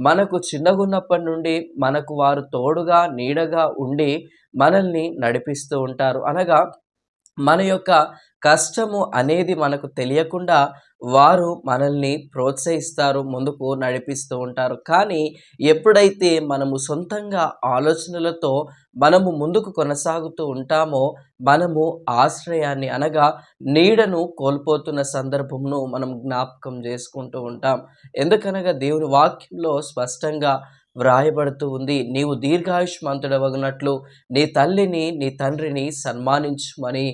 మనకు చిన్నగున్నప్పటి నుండి మనకు వారు తోడుగా, నీడగా ఉండి మనల్ని నడిపిస్తూ ఉంటారు. అనగా మన యొక్క కష్టము అనేది మనకు తెలియకుండా వారు మనల్ని ప్రోత్సహిస్తారు, ముందుకు నడిపిస్తూ ఉంటారు. కానీ ఎప్పుడైతే మనము సొంతంగా ఆలోచనలతో మనము ముందుకు కొనసాగుతూ ఉంటామో, మనము ఆశ్రయాన్ని అనగా నీడను కోల్పోతున్న సందర్భమును మనం జ్ఞాపకం చేసుకుంటూ ఉంటాం. ఎందుకనగా దేవుని వాక్యంలో స్పష్టంగా వ్రాయబడుతూ ఉంది, నీవు దీర్ఘాయుష్మంతుడవగునట్లు నీ తల్లిని నీ తండ్రిని సన్మానించుమని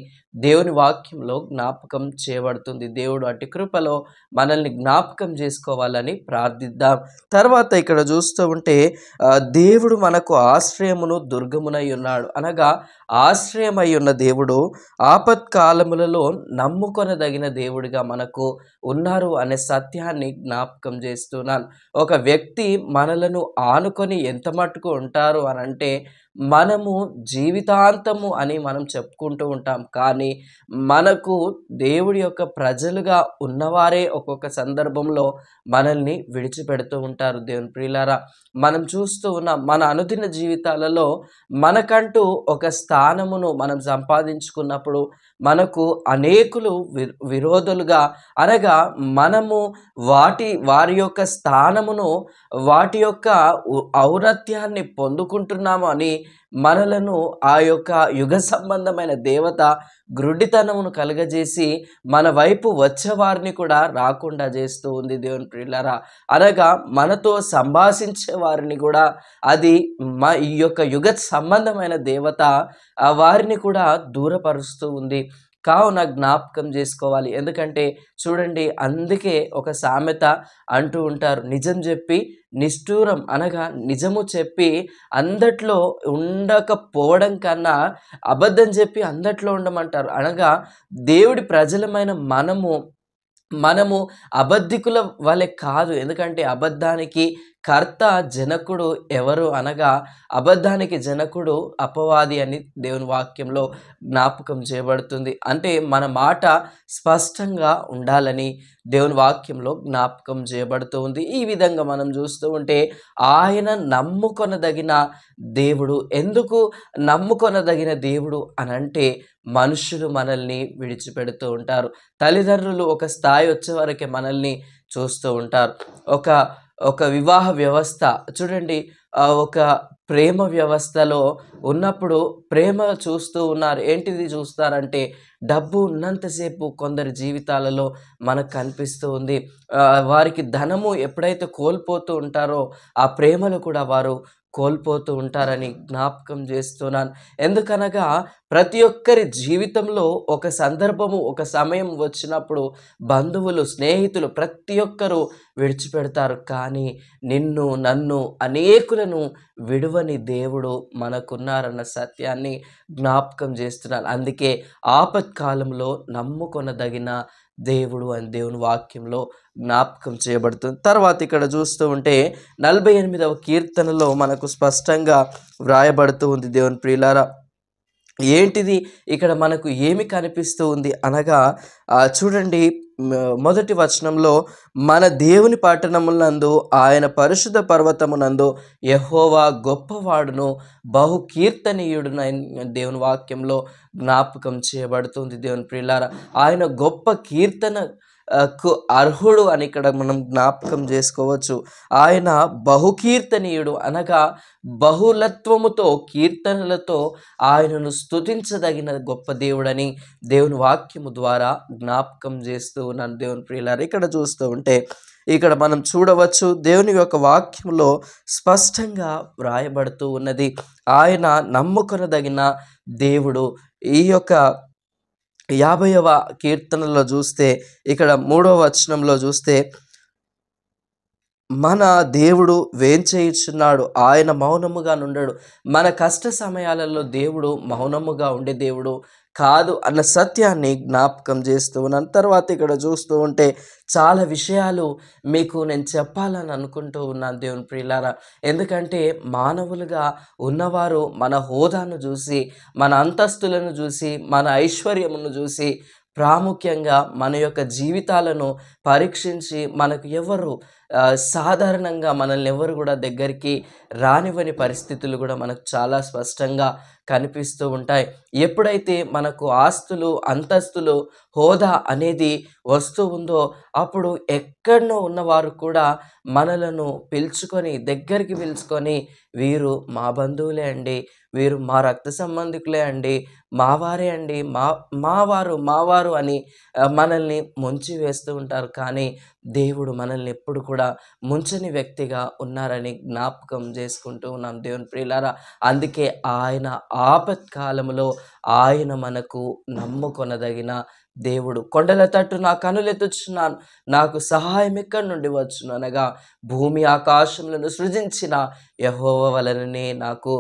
దేవుని వాక్యంలో జ్ఞాపకం చేయబడుతుంది. దేవుడు అట్టి కృపలో మనల్ని జ్ఞాపకం చేసుకోవాలని ప్రార్థిద్దాం. తర్వాత ఇక్కడ చూస్తూ ఉంటే దేవుడు మనకు ఆశ్రయమును దుర్గమునై ఉన్నాడు. అనగా ఆశ్రయమై ఉన్న దేవుడు ఆపత్కాలములలో నమ్ముకొనదగిన దేవుడిగా మనకు ఉన్నారు అనే సత్యాన్ని జ్ఞాపకం చేస్తున్నాను. ఒక వ్యక్తి మనలను ఆనుకొని ఎంత మట్టుకు ఉంటారు అని అంటే మనము జీవితాంతము అని మనం చెప్పుకుంటూ ఉంటాం. కానీ మనకు దేవుడి యొక్క ప్రజలుగా ఉన్నవారే ఒక్కొక్క సందర్భంలో మనల్ని విడిచిపెడుతూ ఉంటారు. దేవుని ప్రియులారా, మనం చూస్తూ ఉన్నాం మన అనుదిన జీవితాలలో మనకంటూ ఒక స్థానమును మనం సంపాదించుకున్నప్పుడు మనకు అనేకులు విరోధులుగా అనగా మనము వారి యొక్క స్థానమును వాటి యొక్క ఔన్నత్యాన్ని పొందుకుంటున్నాము అని మనలను ఆ యొక్క యుగ సంబంధమైన దేవత గ్రుడ్డితనమును కలుగజేసి మన వైపు వచ్చేవారిని కూడా రాకుండా చేస్తూ ఉంది. దేవుని ప్రియులారా, అనగా మనతో సంభాషించే వారిని కూడా అది ఈ యొక్క యుగ సంబంధమైన దేవత వారిని కూడా దూరపరుస్తూ ఉంది. కావున జ్ఞాపకం చేసుకోవాలి. ఎందుకంటే చూడండి, అందుకే ఒక సామెత అంటూ ఉంటారు, నిజం చెప్పి నిష్ఠూరం అనగా నిజము చెప్పి అందట్లో ఉండకపోవడం కన్నా అబద్ధం చెప్పి అందట్లో ఉండమంటారు. అనగా దేవుడి ప్రజలమైన మనము అబద్ధికుల వలె కాదు. ఎందుకంటే అబద్ధానికి కర్త జనకుడు ఎవరు అనగా అబద్ధానికి జనకుడు అపవాది అని దేవుని వాక్యంలో జ్ఞాపకం చేయబడుతుంది. అంటే మన మాట స్పష్టంగా ఉండాలని దేవుని వాక్యంలో జ్ఞాపకం చేయబడుతూ ఉంది. ఈ విధంగా మనం చూస్తూ ఉంటే ఆయన నమ్ముకొనదగిన దేవుడు. ఎందుకు నమ్ముకొనదగిన దేవుడు అనంటే మనుషులు మనల్ని విడిచిపెడుతూ ఉంటారు. తల్లిదండ్రులు ఒక స్థాయి వచ్చే వరకే మనల్ని చూస్తూ ఉంటారు. ఒక వివాహ వ్యవస్థ చూడండి, ఒక ప్రేమ వ్యవస్థలో ఉన్నప్పుడు ప్రేమ చూస్తూ ఉన్నారు. ఏంటిది చూస్తారంటే డబ్బు ఉన్నంతసేపు కొందరి జీవితాలలో మనకు కనిపిస్తూ ఉంది. వారికి ధనము ఎప్పుడైతే కోల్పోతూ ఉంటారో ఆ ప్రేమలు కూడా వారు కోల్పోతూ ఉంటారని జ్ఞాపకం చేస్తున్నాను. ఎందుకనగా ప్రతి ఒక్కరి జీవితంలో ఒక సందర్భము ఒక సమయం వచ్చినప్పుడు బంధువులు స్నేహితులు ప్రతి ఒక్కరూ విడిచిపెడతారు. కానీ నిన్ను నన్ను అనేకులను విడువని దేవుడు మనకున్నారన్న సత్యాన్ని జ్ఞాపకం చేస్తున్నాను. అందుకే ఆపత్కాలంలో నమ్ముకొనదగిన దేవుడు అని దేవుని వాక్యంలో జ్ఞాపకం చేయబడుతుంది. తర్వాత ఇక్కడ చూస్తూ ఉంటే 48వ కీర్తనలో మనకు స్పష్టంగా వ్రాయబడుతూ ఉంది. దేవుని ప్రియులారా, ఏంటిది ఇక్కడ మనకు ఏమి కనిపిస్తూ ఉంది అనగా చూడండి, మొదటి వచనంలో మన దేవుని పట్టణములందు ఆయన పరిశుద్ధ పర్వతమునందు యెహోవా గొప్పవాడును బహు కీర్తనీయుడునైన దేవుని వాక్యంలో జ్ఞాపకం చేయబడుతుంది. దేవుని ప్రియులారా, ఆయన గొప్ప కీర్తనకు అర్హుడు అని ఇక్కడ మనం జ్ఞాపకం చేసుకోవచ్చు. ఆయన బహుకీర్తనీయుడు అనగా బహుళత్వముతో కీర్తనలతో ఆయనను స్తుతించదగిన గొప్ప దేవుడని దేవుని వాక్యము ద్వారా జ్ఞాపకం చేస్తూ ఉన్నాను. దేవుని ప్రియులారా, ఇక్కడ చూస్తూ ఉంటే ఇక్కడ మనం చూడవచ్చు దేవుని యొక్క వాక్యంలో స్పష్టంగా వ్రాయబడుతూ ఉన్నది, ఆయన నమ్ముకొనదగిన దేవుడు. ఈ యొక్క 50వ కీర్తనలో చూస్తే ఇక్కడ 3వ వచనంలో చూస్తే మన దేవుడు వేంచేయుచున్నాడు, ఆయన మౌనముగా నుండడు. మన కష్ట సమయాలలో దేవుడు మౌనముగా ఉండే దేవుడు కాదు అన్న సత్యాన్ని జ్ఞాపకం చేస్తూ ఉన్నాను. తర్వాత ఇక్కడ చూస్తూ ఉంటే చాలా విషయాలు మీకు నేను చెప్పాలని అనుకుంటూ ఉన్నాను దేవుని ప్రియులారా. ఎందుకంటే మానవులుగా ఉన్నవారు మన హోదాను చూసి, మన అంతస్తులను చూసి, మన ఐశ్వర్యమును చూసి ప్రాముఖ్యంగా మన యొక్క జీవితాలను పరీక్షించి మనకు ఎవరు సాధారణంగా మనల్ని ఎవరు కూడా దగ్గరికి రానివ్వని పరిస్థితులు కూడా మనకు చాలా స్పష్టంగా కనిపిస్తూ ఉంటాయి. ఎప్పుడైతే మనకు ఆస్తులు, అంతస్తులు, హోదా అనేది వస్తూ ఉందో అప్పుడు ఎక్కడనో ఉన్నవారు కూడా మనలను దగ్గరికి పిలుచుకొని వీరు మా బంధువులే అండి, వీరు మా రక్త సంబంధికులే అండి, మావారే అండి, మావారు అని మనల్ని ముంచి వేస్తూ ఉంటారు. కానీ దేవుడు మనల్ని ఎప్పుడు కూడా ముంచని వ్యక్తిగా ఉన్నారని జ్ఞాపకం చేసుకుంటూ ఉన్నాం దేవుని ప్రియులారా. అందుకే ఆయన ఆపత్కాలములో ఆయన మనకు నమ్ముకొనదగిన దేవుడు. కొండల తట్టు నా కనులెత్తుచున్నాను, నాకు సహాయం ఎక్కడి నుండి వచ్చును అనగా భూమి ఆకాశములను సృజించిన యెహోవా వలననే నాకు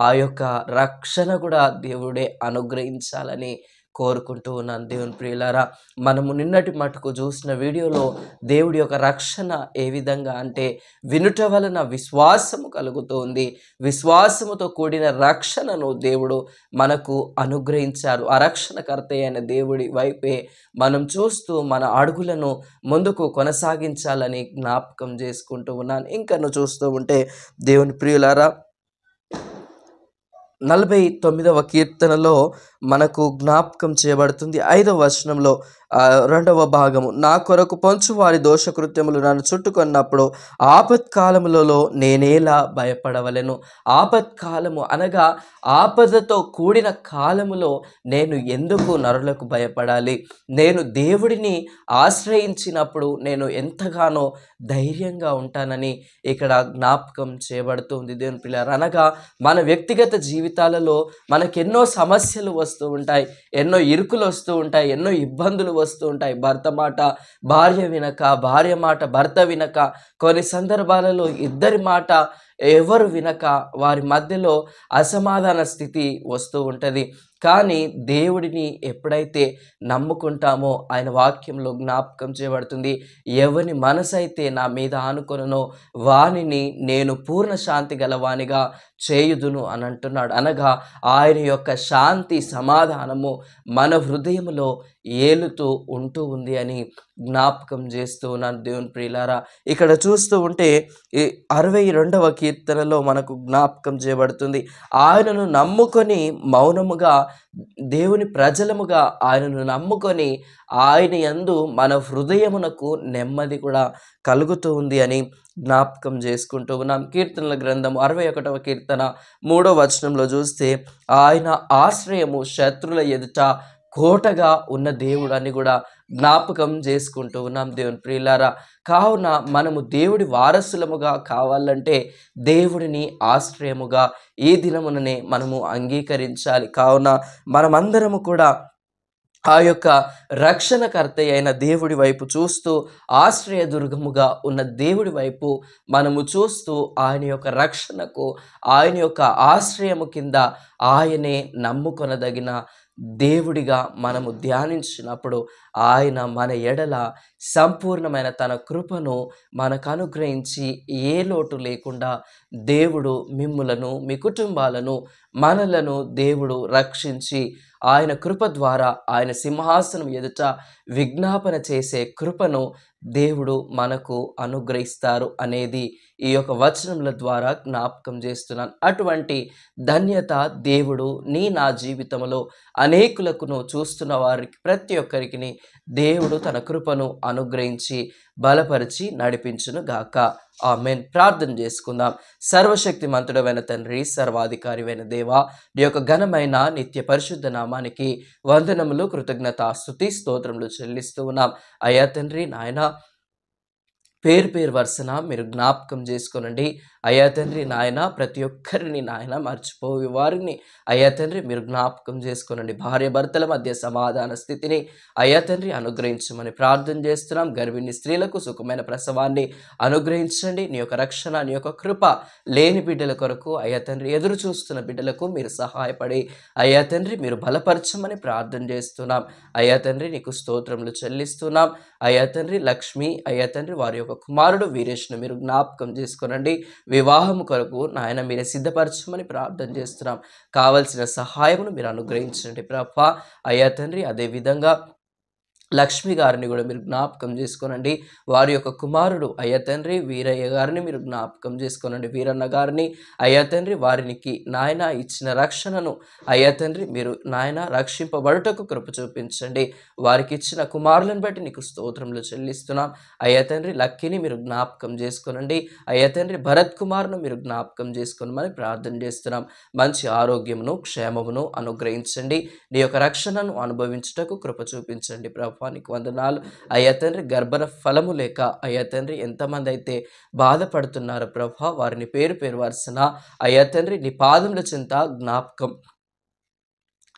ఆ యొక్క రక్షణ కూడా దేవుడే అనుగ్రహించాలని కోరుకుంటూ ఉన్నాను దేవుని ప్రియులారా. మనము నిన్నటి మటుకు చూసిన వీడియోలో దేవుడి యొక్క రక్షణ ఏ విధంగా అంటే వినుట వలన విశ్వాసము కలుగుతుంది, విశ్వాసముతో కూడిన రక్షణను దేవుడు మనకు అనుగ్రహించారు. ఆ రక్షణకర్త అయిన దేవుడి వైపే మనం చూస్తూ మన అడుగులను ముందుకు కొనసాగించాలని జ్ఞాపకం చేసుకుంటూ ఉన్నాను. ఇంకను చూస్తూ ఉంటే దేవుని ప్రియులారా 49వ కీర్తనలో మనకు జ్ఞాపకం చేయబడుతుంది 5వ వచనంలో 2వ భాగము, నా కొరకు పొంచు వారి దోషకృత్యములు నన్ను చుట్టుకొన్నప్పుడు ఆపత్కాలములలో నేనేలా భయపడవలెను. ఆపత్కాలము అనగా ఆపదతో కూడిన కాలములో నేను ఎందుకు నరులకు భయపడాలి? నేను దేవుడిని ఆశ్రయించినప్పుడు నేను ఎంతగానో ధైర్యంగా ఉంటానని ఇక్కడ జ్ఞాపకం చేయబడుతుంది దేవుని పిల్లలు. అనగా మన వ్యక్తిగత జీవితాలలో మనకెన్నో సమస్యలు వస్తూ ఉంటాయి, ఎన్నో ఇరుకులు వస్తూ ఉంటాయి, ఎన్నో ఇబ్బందులు వస్తూ ఉంటాయి. భర్త మాట భార్య వినక, భార్య మాట భర్త వినక, కొన్ని సందర్భాలలో ఇద్దరి మాట ఎవరు వినక వారి మధ్యలో అసమాధాన స్థితి వస్తూ ఉంటుంది. కానీ దేవుడిని ఎప్పుడైతే నమ్ముకుంటామో ఆయన వాక్యంలో జ్ఞాపకం చేయబడుతుంది, ఎవని మనసైతే నా మీద ఆనుకొనునో వానిని నేను పూర్ణ శాంతి గలవానిగా చేయుదును అని అంటున్నాడు. అనగా ఆయన యొక్క శాంతి సమాధానము మన హృదయంలో ఏలుతూ ఉంటూ ఉంది అని జ్ఞాపకం చేస్తూ ఉన్నాను దేవుని ప్రియులారా. ఇక్కడ చూస్తూ ఉంటే 62వ కీర్తనలో మనకు జ్ఞాపకం చేయబడుతుంది, ఆయనను నమ్ముకొని మౌనముగా దేవుని ప్రజలముగా ఆయనను నమ్ముకొని ఆయన యందు మన హృదయమునకు నెమ్మది కూడా కలుగుతూ ఉంది అని జ్ఞాపకం చేసుకుంటూ ఉన్నాం. కీర్తనల గ్రంథము 61వ కీర్తన 3వ వచనంలో చూస్తే ఆయన ఆశ్రయము శత్రుల ఎదుట కోటగా ఉన్న దేవుడు అని కూడా జ్ఞాపకం చేసుకుంటూ ఉన్నాం దేవుని ప్రియులారా. కావున మనము దేవుడి వారసులముగా కావాలంటే దేవుడిని ఆశ్రయముగా ఈ దినముననే మనము అంగీకరించాలి. కావున మనమందరము కూడా ఆ యొక్క రక్షణకర్త అయిన దేవుడి వైపు చూస్తూ, ఆశ్రయదుర్గముగా ఉన్న దేవుడి వైపు మనము చూస్తూ ఆయన యొక్క రక్షణకు, ఆయన యొక్క ఆశ్రయము కింద ఆయనే నమ్ముకొనదగిన దేవుడిగా మనము ధ్యానించినప్పుడు ఆయన మన ఎడల సంపూర్ణమైన తన కృపను మనకు అనుగ్రహించి ఏ లోటు లేకుండా దేవుడు మిమ్ములను, మీ కుటుంబాలను, మనలను దేవుడు రక్షించి ఆయన కృప ద్వారా ఆయన సింహాసనం ఎదుట విజ్ఞాపన చేసే కృపను దేవుడు మనకు అనుగ్రహిస్తారు అనేది ఈ యొక్క వచనముల ద్వారా జ్ఞాపకం చేస్తున్నాను. అటువంటి ధన్యత దేవుడు నా జీవితంలో అనేకులకు చూస్తున్న వారికి ప్రతి ఒక్కరికి దేవుడు తన కృపను అనుగ్రహించి బలపరిచి నడిపించును గాక. ఆమేన్. ప్రార్థన చేసుకుందాం. సర్వశక్తి మంతుడమైన తండ్రి, సర్వాధికారివైన దేవా, నీ యొక్క ఘనమైన నిత్య పరిశుద్ధ నామానికి వందనములు, కృతజ్ఞత, స్తుతి, స్తోత్రములు చెల్లిస్తూ ఉన్నాం. అయ్యా తండ్రి నాయన, పేరు పేరు వరుసన మీరు జ్ఞాపకం చేసుకోనండి. అయ్యా తండ్రి నాయన, ప్రతి ఒక్కరిని నాయన మర్చిపోయి వారిని అయ్యా తండ్రి మీరు జ్ఞాపకం చేసుకోనండి. భార్య భర్తల మధ్య సమాధాన స్థితిని అయ్యా తండ్రి అనుగ్రహించమని ప్రార్థన చేస్తున్నాం. గర్భిణీ స్త్రీలకు సుఖమైన ప్రసవాన్ని అనుగ్రహించండి. నీ యొక్క రక్షణ, నీ యొక్క కృప లేని బిడ్డల కొరకు అయ్యా తండ్రి ఎదురు చూస్తున్న బిడ్డలకు మీరు సహాయపడి అయ్యా తండ్రి మీరు బలపరచమని ప్రార్థన చేస్తున్నాం. అయ్యా తండ్రి నీకు స్తోత్రములు చెల్లిస్తున్నాం. అయ్యా తండ్రి లక్ష్మి అయ్యా తండ్రి వారి యొక్క కుమారుడు వీరేష్ను మీరు జ్ఞాపకం చేసుకోనండి. వివాహం కొరకు నాయన మీరే సిద్ధపరచమని ప్రార్థన చేస్తున్నాం. కావలసిన సహాయమును మీరు అనుగ్రహించండి ప్రభా. అయ్యా తండ్రి అదే విధంగా లక్ష్మి గారిని కూడా మీరు జ్ఞాపకం చేసుకోనండి. వారి యొక్క కుమారుడు అయ్యా తండ్రి వీరయ్య గారిని మీరు జ్ఞాపకం చేసుకోనండి. వీరన్న గారిని అయ్యా తండ్రి వారికి నాయన ఇచ్చిన రక్షణను అయ్యా తండ్రి మీరు నాయన రక్షింపబడుటకు కృప చూపించండి. వారికి ఇచ్చిన కుమారులను బట్టి నీకు స్తోత్రములు చెల్లిస్తున్నాం. అయ్యా తండ్రి లక్కీని మీరు జ్ఞాపకం చేసుకోనండి. అయ్యా తండ్రి భరత్ కుమార్ను మీరు జ్ఞాపకం చేసుకోనమని ప్రార్థన చేస్తున్నాం. మంచి ఆరోగ్యమును క్షేమమును అనుగ్రహించండి. నీ యొక్క రక్షణను అనుభవించుటకు కృప చూపించండి ప్రభు. నీకు వందనాలు. అయ్యా తండ్రి గర్భన ఫలము లేక అయ్యా తండ్రి ఎంతమంది అయితే బాధపడుతున్నారో ప్రభా వారిని పేరు పేరు వరుసన అయ్యా తండ్రి నీ పాదముల చెంత జ్ఞాపకం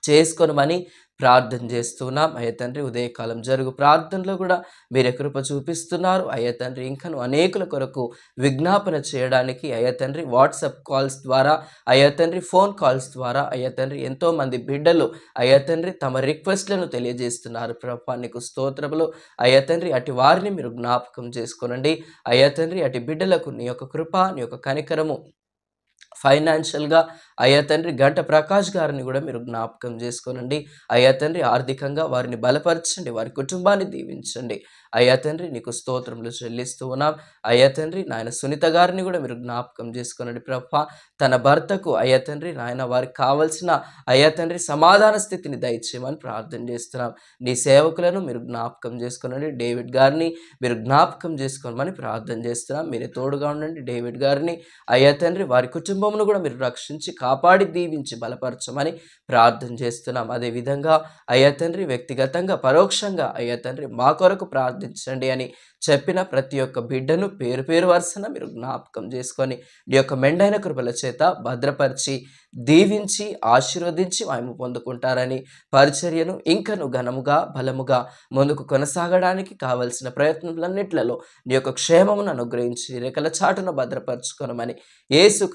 చేసుకొనమని ప్రార్థన చేస్తున్నాం. అయ్యా తండ్రి ఉదయకాలం జరుగు ప్రార్థనలో కూడా మీరే కృప చూపిస్తున్నారు. అయ్యా తండ్రి ఇంకను అనేకుల కొరకు విజ్ఞాపన చేయడానికి అయ్యా తండ్రి వాట్సాప్ కాల్స్ ద్వారా అయ్యా తండ్రి ఫోన్ కాల్స్ ద్వారా అయ్యా తండ్రి ఎంతోమంది బిడ్డలు అయ్యా తండ్రి తమ రిక్వెస్ట్లను తెలియజేస్తున్నారు. ప్రభా నీకు స్తోత్రములు. అయ్యా తండ్రి అటు వారిని మీరు జ్ఞాపకం చేసుకోనండి. అయ్యా తండ్రి అటు బిడ్డలకు నీ యొక్క కృప నీ యొక్క కనికరము ఫైనాన్షియల్గా అయ్యా తండ్రి గంట ప్రకాష్ గారిని కూడా మీరు జ్ఞాపకం చేసుకోనండి. అయ్యా తండ్రి ఆర్థికంగా వారిని బలపరచండి. వారి కుటుంబాన్ని దీవించండి. అయ్యా తండ్రి నీకు స్తోత్రములు చెల్లిస్తూ ఉన్నాం. అయ్యా తండ్రి నాయన సునీత గారిని కూడా మీరు జ్ఞాపకం చేసుకోనండి ప్రభా. తన భర్తకు అయ్యా తండ్రి నాయన వారికి కావలసిన అయ్యా తండ్రి సమాధాన స్థితిని దయచేయమని ప్రార్థన చేస్తున్నాం. నీ సేవకులను మీరు జ్ఞాపకం చేసుకోనండి. డేవిడ్ గారిని మీరు జ్ఞాపకం చేసుకోమని ప్రార్థన చేస్తున్నాం. మీరే తోడుగా ఉండండి. డేవిడ్ గారిని అయ్యా తండ్రి వారి కుటుంబమును కూడా మీరు రక్షించి కాపాడి దీవించి బలపరచమని ప్రార్థన చేస్తున్నాం. అదేవిధంగా అయ్యా తండ్రి వ్యక్తిగతంగా పరోక్షంగా అయ్యా తండ్రి మా కొరకు ప్రార్థించండి అని చెప్పిన ప్రతి ఒక్క బిడ్డను పేరు పేరు వరుసన మీరు జ్ఞాపకం చేసుకొని నీ యొక్క మెండైన కృపల చేత భద్రపరిచి దీవించి ఆశీర్వదించి మేము పొందుకుంటారని పరిచర్యను ఇంకను ఘనముగా బలముగా ముందుకు కొనసాగడానికి కావలసిన ప్రయత్నాలన్నిట్లలో నీ యొక్క క్షేమమును అనుగ్రహించి రెక్కల చాటును భద్రపరచుకొనమని యేసు